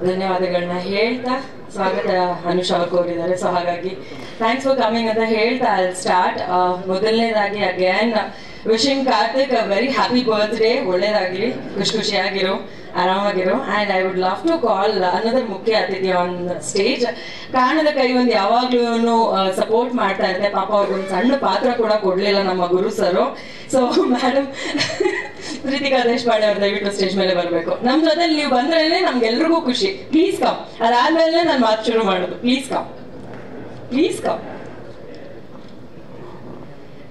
ಧನ್ಯವಾದಗಳನ್ನ ಹೇಳ್ತಾ ಸ್ವಾಗತ ಅನುಷ್ ಅವ್ರು ಕೋರಿದ್ದಾರೆ. ಸೊ ಹಾಗಾಗಿ ಥ್ಯಾಂಕ್ಸ್ ಫಾರ್ ಕಮಿಂಗ್ ಅಂತ ಹೇಳ್ತಾ ಐ ಸ್ಟಾರ್ಟ್. ಮೊದಲನೇದಾಗಿ again wishing Karthik a very happy birthday. ಒಳ್ಳೇದಾಗ್ಲಿ, ಖುಷಿಯಾಗಿರೋ, ಆರಾಮಾಗಿರೋ. And I would love to call another ಮುಖ್ಯ ಅತಿಥಿ ಆನ್ ಸ್ಟೇಜ್. ಕಾಣದ ಕೈ ಒಂದು ಯಾವಾಗ್ಲೂ ಸಪೋರ್ಟ್ ಮಾಡ್ತಾ ಇರುತ್ತೆ. ಪಾಪ ಅವ್ರಿಗೊಂದು ಸಣ್ಣ ಪಾತ್ರ ಕೂಡ ಕೊಡ್ಲಿಲ್ಲ ನಮ್ಮ Guru sir. So madam Preethika Deshpande ಅವ್ರು ದಯವಿಟ್ಟು ಸ್ಟೇಜ್ ಮೇಲೆ ಬರಬೇಕು. ನಮ್ಮ ಜೊತೆಲಿ ನೀವು ಬಂದ್ರೇನೆ ನಮ್ಗೆಲ್ರಿಗೂ ಖುಷಿ. Please come. ಅದಾದ್ಮೇಲೆ ನಾನು ಮಾತು ಶುರು ಮಾಡೋದು. Please come, please come.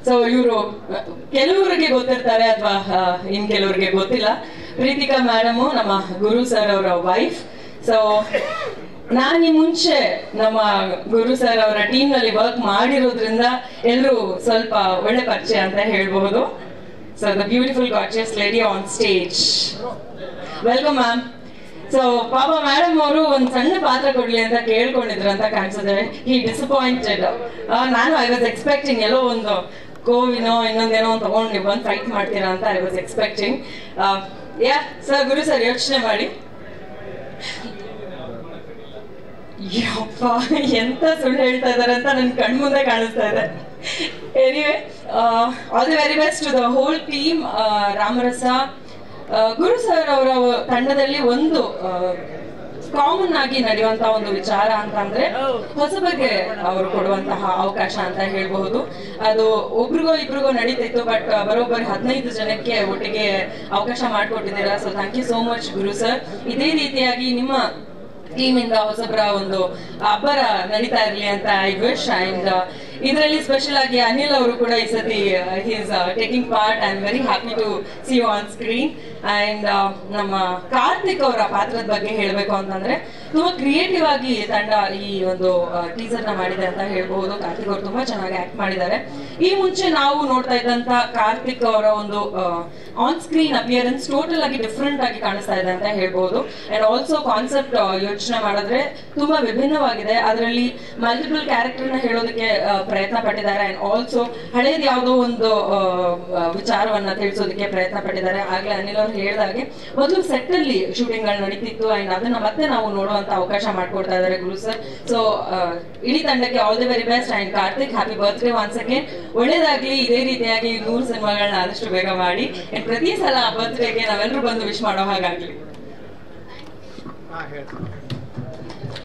So ಇವರು ಕೆಲವರಿಗೆ ಗೊತ್ತಿರ್ತಾರೆ ಅಥವಾ ಇನ್ ಕೆಲವರಿಗೆ ಗೊತ್ತಿಲ್ಲ. ಪ್ರೀತಿಕಾ ಮೇಡಮು ನಮ್ಮ ಗುರು ಸರ್ ಅವರ ವೈಫ್. ಸೊ ನಾನು ಈ ಮುಂಚೆ ನಮ್ಮ ಗುರು ಸರ್ ಅವರ ಟೀಮ್ ನಲ್ಲಿ ವರ್ಕ್ ಮಾಡಿರೋದ್ರಿಂದ ಎಲ್ಲರೂ ಸ್ವಲ್ಪ ಒಳ್ಳೆ ಪರಿಚಯ ಅಂತ ಹೇಳ್ಬಹುದು. So the beautiful gorgeous lady on stage, welcome ma'am. So ಪಾಪ ಮೇಡಮ್ ಅವರು ಒಂದ್ ಸಣ್ಣ ಪಾತ್ರ ಕೊಡ್ಲಿ ಅಂತ ಕೇಳ್ಕೊಂಡಿದ್ರು ಅಂತ ಕಾಣಿಸಿದ್ರೆ ಹಿ ಡಿಸಪಾಯಿಂಟೆಡ್. ನಾನು ಐ ವಾಸ್ ಎಕ್ಸ್ಪೆಕ್ಟಿಂಗ್ ಎಲ್ಲೋ ಒಂದು ಕೋವಿನೋ ಇನ್ನೊಂದೇನೋ ಒಂದು ತಗೊಂಡು ನೀವು ಬಂದು ಫೈಟ್ ಮಾಡ್ತೀರಾ ಅಂತ I was expecting. Yeah sir, Guru sir ಯೋಚನೆ ಮಾಡಿ. ಯಪ್ಪ ಎಂತ ಸುಳ್ಳು ಹೇಳ್ತಾ ಇದಾರೆ ಅಂತ ನನ್ ಕಣ್ಮುಂದೆ ಕಾಣಿಸ್ತಾ ಇದೆ. Anyway, all the very best to the whole team. Ramarasa Guru sir ಅವರ ತಂಡದಲ್ಲಿ ಒಂದು ಕಾಮನ್ ಆಗಿ ನಡೆಯುವಂತಹ ಒಂದು ವಿಚಾರ ಅಂತಂದ್ರೆ ಹೊಸಬಗೆ ಅವರು ಕೊಡುವಂತಹ ಅವಕಾಶ ಅಂತ ಹೇಳ್ಬಹುದು. ಅದು ಒಬ್ರಿಗೋ ಇಬ್ರಿಗೋ ನಡೀತಿತ್ತು, ಬಟ್ ಬರೋಬ್ಬರಿ 15 ಜನಕ್ಕೆ ಒಟ್ಟಿಗೆ ಅವಕಾಶ ಮಾಡಿಕೊಟ್ಟಿದ್ದೀರಾ. So thank you so much Guru sir. ಇದೇ ರೀತಿಯಾಗಿ ನಿಮ್ಮ ಟೀಮ್ ಇಂದ ಹೊಸಬರ ಒಂದು ಅಬ್ಬರ ನಡೀತಾ ಇರ್ಲಿ ಅಂತ ಐ ವಿಶ್. ಅಂಡ್ ಇದರಲ್ಲಿ ಸ್ಪೆಷಲ್ ಆಗಿ ಅನಿಲ್ ಅವರು ಕೂಡ ಈ ಸತಿ he's taking part. I am very happy to see you on screen. And ನಮ್ಮ ಕಾರ್ತಿಕ್ ಅವರ ಪಾತ್ರದ ಬಗ್ಗೆ ಹೇಳಬೇಕು ಅಂತಂದ್ರೆ ತುಂಬಾ ಕ್ರಿಯೇಟಿವ್ ಆಗಿ ತಂಡ ಈ ಒಂದು ಟೀಸರ್ ನ ಮಾಡಿದೆ ಅಂತ ಹೇಳ್ಬಹುದು. ಕಾರ್ತಿಕ್ ಅವರು ತುಂಬಾ ಚೆನ್ನಾಗಿ ಆಕ್ಟ್ ಮಾಡಿದ್ದಾರೆ. ಈ ಮುಂಚೆ ನಾವು ನೋಡ್ತಾ ಇದ್ದಂತ ಕಾರ್ತಿಕ್ ಅವರ ಒಂದು ಆನ್ ಸ್ಕ್ರೀನ್ ಅಪಿಯರೆನ್ಸ್ ಟೋಟಲ್ ಆಗಿ ಡಿಫ್ರೆಂಟ್ ಆಗಿ ಕಾಣಿಸ್ತಾ ಇದೆ ಅಂತ ಹೇಳ್ಬಹುದು. ಅಂಡ್ ಆಲ್ಸೋ ಕಾನ್ಸೆಪ್ಟ್ ಯೋಚನೆ ಮಾಡಿದ್ರೆ ತುಂಬಾ ವಿಭಿನ್ನವಾಗಿದೆ. ಅದರಲ್ಲಿ ಮಲ್ಟಿಪಲ್ ಕ್ಯಾರೆಕ್ಟರ್ ನ ಹೇಳೋದಕ್ಕೆ ಪ್ರಯತ್ನ ಪಟ್ಟಿದ್ದಾರೆ. ಅಂಡ್ ಆಲ್ಸೋ ಹಳೇದು ಯಾವುದೋ ಒಂದು ವಿಚಾರವನ್ನ ತಿಳಿಸೋದಕ್ಕೆ ಪ್ರಯತ್ನ ಪಟ್ಟಿದ್ದಾರೆ. ಆಗ್ಲೇ ಅನಿಲ್ ಅವರು ಹೇಳಿದಾಗೆ ಮೊದಲು ಸೆಟ್ ಅಲ್ಲಿ ಶೂಟಿಂಗ್ ಗಳು ನಡೀತಿತ್ತು. ಅಂಡ್ ಅದನ್ನ ಮತ್ತೆ ನಾವು ನೋಡುವಂತ ಅವಕಾಶ ಮಾಡ್ಕೊಡ್ತಾ ಇದ್ದಾರೆ ಗುರು ಸರ್. ಸೊ ಇಡೀ ತಂಡಕ್ಕೆ all the very best. And Karthik, happy birthday once again. ಒಳ್ಳೇದಾಗ್ಲಿ. ಇದೇ ರೀತಿಯಾಗಿ 100 ಸಿನಿಮಾಗಳನ್ನ ಆದಷ್ಟು ಬೇಗ ಮಾಡಿ ಅಂಡ್ ಪ್ರತಿ ಸಲ ಬರ್ತ್ಡೇಗೆ ನಾವೆಲ್ಲರೂ ಬಂದು ವಿಶ್ ಮಾಡೋ ಹಾಗಾಗ್ಲಿ.